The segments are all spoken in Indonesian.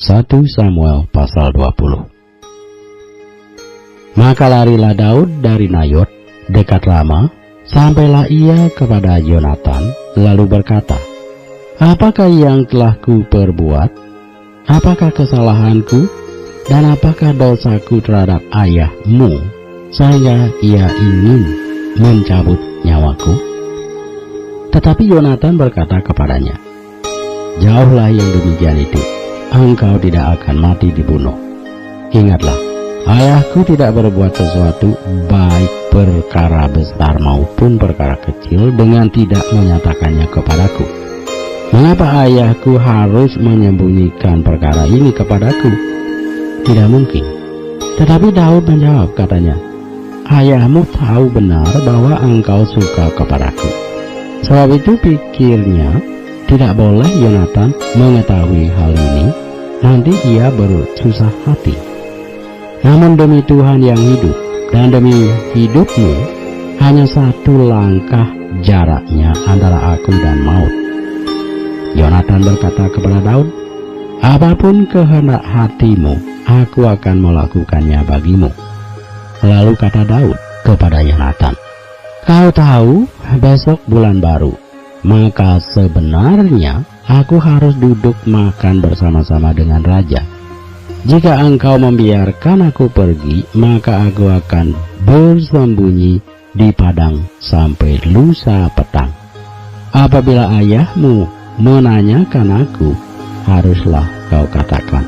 1 Samuel pasal 20. Maka larilah Daud dari Nayot, dekat Rama, sampailah ia kepada Yonatan, lalu berkata, "Apakah yang telah ku perbuat? Apakah kesalahanku? Dan apakah dosaku terhadap ayahmu, sehingga ia ingin mencabut nyawaku?" Tetapi Yonatan berkata kepadanya, "Jauhlah yang demikian itu, engkau tidak akan mati dibunuh. Ingatlah, ayahku tidak berbuat sesuatu, baik perkara besar maupun perkara kecil, dengan tidak menyatakannya kepadaku. Mengapa ayahku harus menyembunyikan perkara ini kepadaku? Tidak mungkin." Tetapi Daud menjawab, katanya, "Ayahmu tahu benar bahwa engkau suka kepadaku. Sebab itu pikirnya, tidak boleh Yonatan mengetahui hal ini, nanti ia bersusah hati. Namun demi Tuhan yang hidup dan demi hidupmu, hanya satu langkah jaraknya antara aku dan maut." Yonatan berkata kepada Daud, "Apapun kehendak hatimu, aku akan melakukannya bagimu." Lalu kata Daud kepada Yonatan, "Kau tahu, besok bulan baru, maka sebenarnya aku harus duduk makan bersama-sama dengan raja. Jika engkau membiarkan aku pergi, maka aku akan bersembunyi di padang sampai lusa petang. Apabila ayahmu menanyakan aku, haruslah kau katakan,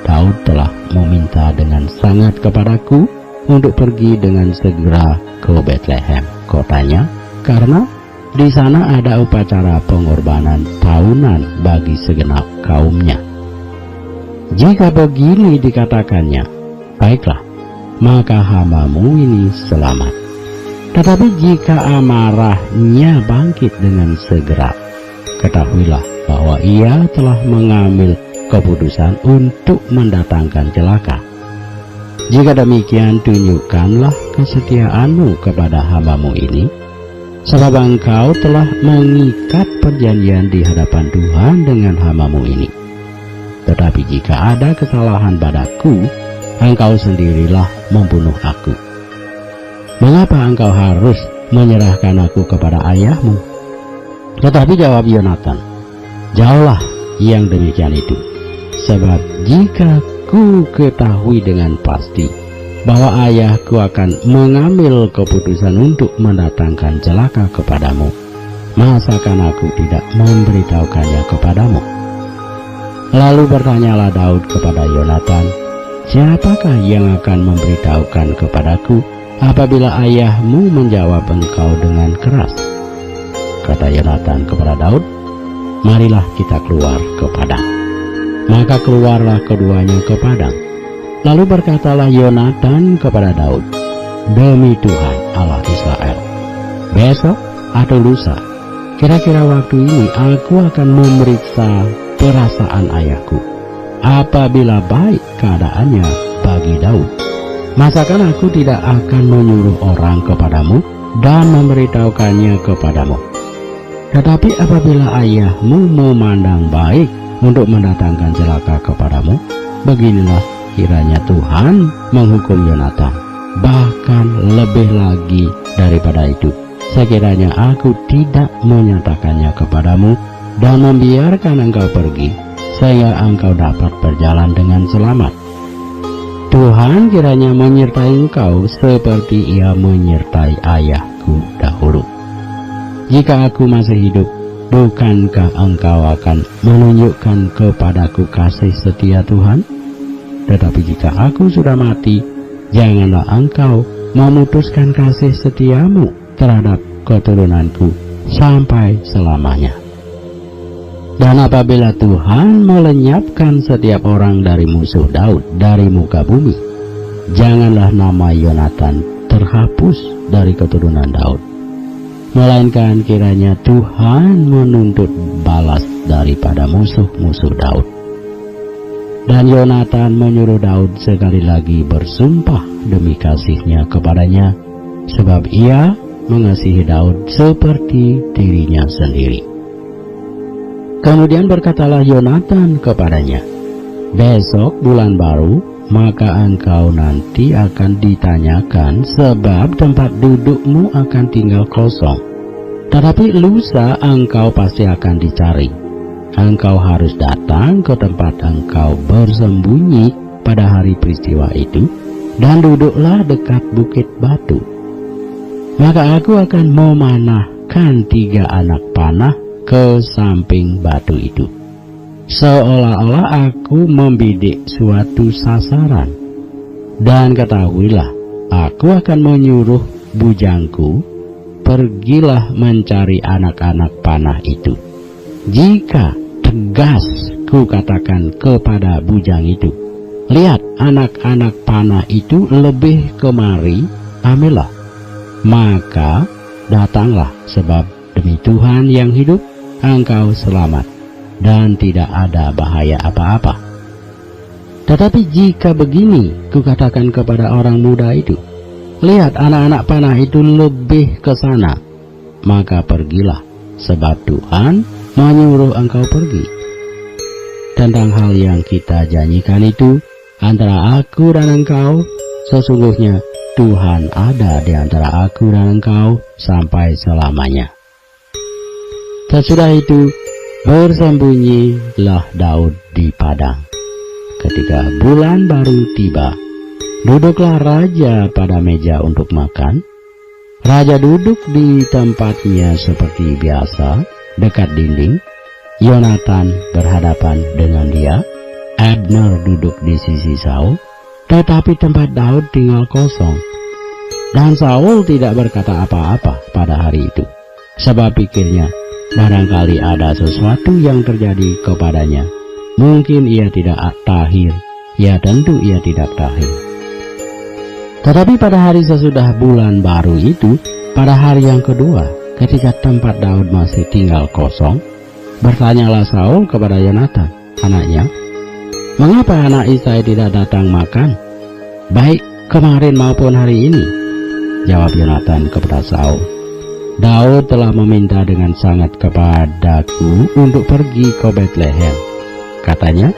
Daud telah meminta dengan sangat kepadaku untuk pergi dengan segera ke Betlehem, kotanya, karena di sana ada upacara pengorbanan tahunan bagi segenap kaumnya. Jika begini dikatakannya, baiklah, maka hamba-Mu ini selamat. Tetapi jika amarahnya bangkit dengan segera, ketahuilah bahwa ia telah mengambil keputusan untuk mendatangkan celaka. Jika demikian, tunjukkanlah kesetiaan-Mu kepada hamba-Mu ini, sebab engkau telah mengikat perjanjian di hadapan Tuhan dengan hamba-Mu ini. Tetapi jika ada kesalahan padaku, engkau sendirilah membunuh aku. Mengapa engkau harus menyerahkan aku kepada ayahmu?" Tetapi jawab Yonatan, "Jauhlah yang demikian itu, sebab jika ku ketahui dengan pasti bahwa ayahku akan mengambil keputusan untuk mendatangkan celaka kepadamu, masakan aku tidak memberitahukannya kepadamu?" Lalu bertanyalah Daud kepada Yonatan, "Siapakah yang akan memberitahukan kepadaku apabila ayahmu menjawab engkau dengan keras?" Kata Yonatan kepada Daud, "Marilah kita keluar ke padang." Maka keluarlah keduanya ke padang. Lalu berkatalah Yonatan kepada Daud, "Demi Tuhan Allah Israel, besok atau lusa, kira-kira waktu ini aku akan memeriksa perasaan ayahku. Apabila baik keadaannya bagi Daud, masakan aku tidak akan menyuruh orang kepadamu dan memberitahukannya kepadamu. Tetapi apabila ayahmu memandang baik untuk mendatangkan celaka kepadamu, beginilah kiranya Tuhan menghukum Yonatan. Bahkan lebih lagi daripada itu, sekiranya aku tidak menyatakannya kepadamu dan membiarkan engkau pergi, sehingga engkau dapat berjalan dengan selamat. Tuhan kiranya menyertai engkau seperti Ia menyertai ayahku dahulu. Jika aku masih hidup, bukankah engkau akan menunjukkan kepadaku kasih setia Tuhan? Tetapi jika aku sudah mati, janganlah engkau memutuskan kasih setiamu terhadap keturunanku sampai selamanya. Dan apabila Tuhan melenyapkan setiap orang dari musuh Daud dari muka bumi, janganlah nama Yonatan terhapus dari keturunan Daud, melainkan kiranya Tuhan menuntut balas daripada musuh-musuh Daud." Dan Yonatan menyuruh Daud sekali lagi bersumpah demi kasihnya kepadanya, sebab ia mengasihi Daud seperti dirinya sendiri. Kemudian berkatalah Yonatan kepadanya, besok bulan baru, maka engkau nanti akan ditanyakan sebab tempat dudukmu akan tinggal kosong. Tetapi lusa engkau pasti akan dicari. Engkau harus datang ke tempat engkau bersembunyi pada hari peristiwa itu, dan duduklah dekat bukit batu. Maka aku akan memanahkan 3 anak panah ke samping batu itu, seolah-olah aku membidik suatu sasaran. Dan ketahuilah, aku akan menyuruh bujangku, pergilah mencari anak-anak panah itu. Jika tegas ku katakan kepada bujang itu, lihat, anak-anak panah itu lebih kemari, ambillah. Maka datanglah, sebab demi Tuhan yang hidup, engkau selamat, dan tidak ada bahaya apa-apa. Tetapi jika begini kukatakan kepada orang muda itu, lihat, anak-anak panah itu lebih ke sana, maka pergilah, sebab Tuhan menyuruh engkau pergi. Tentang hal yang kita janjikan itu antara aku dan engkau, sesungguhnya Tuhan ada di antara aku dan engkau sampai selamanya. Sesudah itu bersembunyilah Daud di padang. Ketika bulan baru tiba, duduklah raja pada meja untuk makan. Raja duduk di tempatnya seperti biasa, dekat dinding. Yonatan berhadapan dengan dia. Abner duduk di sisi Saul, tetapi tempat Daud tinggal kosong. Dan Saul tidak berkata apa-apa pada hari itu, sebab pikirnya, barangkali ada sesuatu yang terjadi kepadanya. Mungkin ia tidak tahir. Ya, tentu ia tidak tahir. Tetapi pada hari sesudah bulan baru itu, pada hari yang kedua, ketika tempat Daud masih tinggal kosong, bertanyalah Saul kepada Yonatan, anaknya, mengapa anak Isai tidak datang makan, baik kemarin maupun hari ini? Jawab Yonatan kepada Saul, Daud telah meminta dengan sangat kepadaku untuk pergi ke Betlehem. Katanya,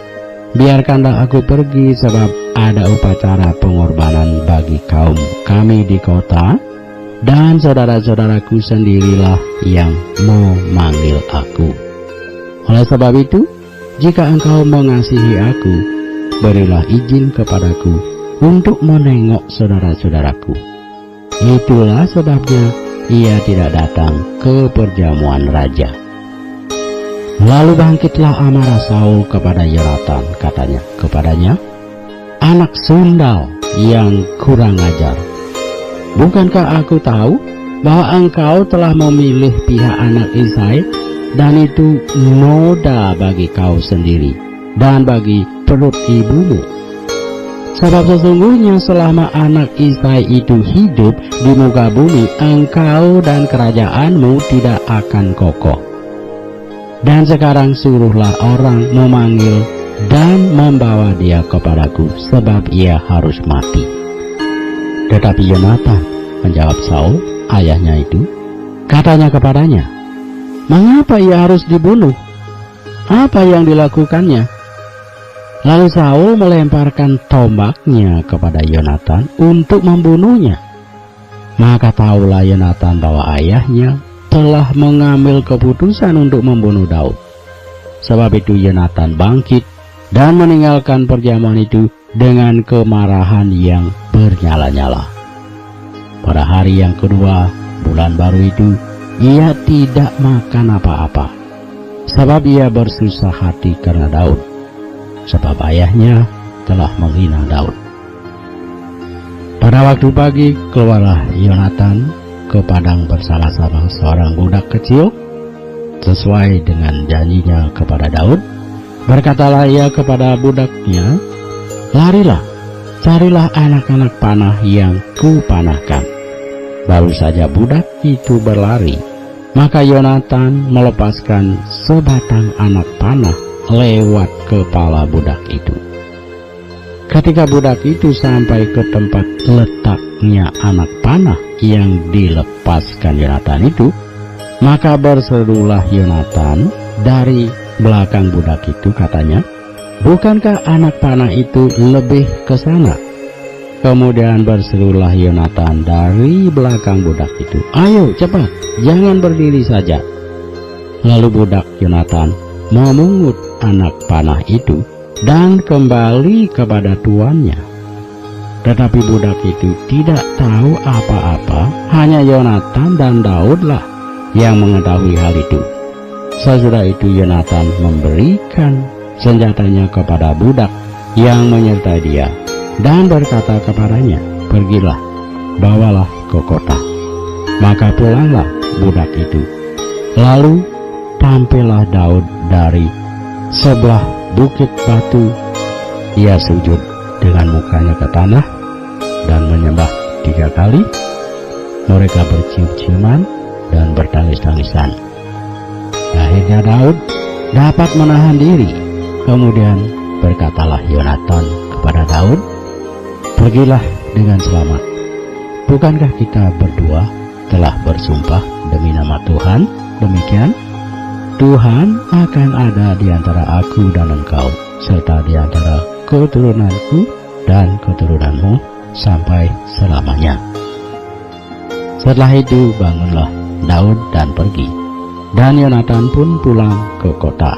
biarkanlah aku pergi sebab ada upacara pengorbanan bagi kaum kami di kota, dan saudara-saudaraku sendirilah yang memanggil aku. Oleh sebab itu, jika engkau mengasihi aku, berilah izin kepadaku untuk menengok saudara-saudaraku. Itulah sebabnya ia tidak datang ke perjamuan raja. Lalu bangkitlah amarah Saul kepada Yonatan, katanya kepadanya, anak sundal yang kurang ajar, bukankah aku tahu bahwa engkau telah memilih pihak anak Isai, dan itu noda bagi kau sendiri dan bagi perut ibumu? Sebab sesungguhnya selama anak Isai itu hidup di muka bumi, engkau dan kerajaanmu tidak akan kokoh. Dan sekarang suruhlah orang memanggil dan membawa dia kepadaku, sebab ia harus mati. Tetapi Yonatan menjawab Saul, ayahnya itu, katanya kepadanya, mengapa ia harus dibunuh? Apa yang dilakukannya? Lalu Saul melemparkan tombaknya kepada Yonatan untuk membunuhnya. Maka tahulah Yonatan bahwa ayahnya telah mengambil keputusan untuk membunuh Daud. Sebab itu Yonatan bangkit dan meninggalkan perjamuan itu dengan kemarahan yang bernyala-nyala. Pada hari yang kedua bulan baru itu, ia tidak makan apa-apa, sebab ia bersusah hati karena Daud, sebab ayahnya telah menghina Daud. Pada waktu pagi keluarlah Yonatan ke padang bersama-sama seorang budak kecil, sesuai dengan janjinya kepada Daud. Berkatalah ia kepada budaknya, larilah, carilah anak-anak panah yang kupanahkan. Baru saja budak itu berlari, maka Yonatan melepaskan sebatang anak panah lewat kepala budak itu. Ketika budak itu sampai ke tempat letaknya anak panah yang dilepaskan Yonatan itu, maka berserulah Yonatan dari belakang budak itu, katanya, bukankah anak panah itu lebih ke sana? Kemudian berserulah Yonatan dari belakang budak itu, "Ayo cepat, jangan berdiri saja." Lalu budak Yonatan memungut anak panah itu dan kembali kepada tuannya. Tetapi budak itu tidak tahu apa-apa, hanya Yonatan dan Daudlah yang mengetahui hal itu. Sesudah itu Yonatan memberikan senjatanya kepada budak yang menyertai dia dan berkata kepadanya, "Pergilah, bawalah ke kota." Maka pulanglah budak itu. Lalu tampillah Daud dari sebelah bukit batu. Ia sujud dengan mukanya ke tanah dan menyembah 3 kali. Mereka bercium-ciuman dan bertangis-tangisan. Akhirnya Daud dapat menahan diri. Kemudian berkatalah Yonatan kepada Daud, "Pergilah dengan selamat. Bukankah kita berdua telah bersumpah demi nama Tuhan demikian? Tuhan akan ada di antara aku dan engkau, serta di antara keturunanku dan keturunanmu sampai selamanya." Setelah itu bangunlah Daud dan pergi, dan Yonatan pun pulang ke kota.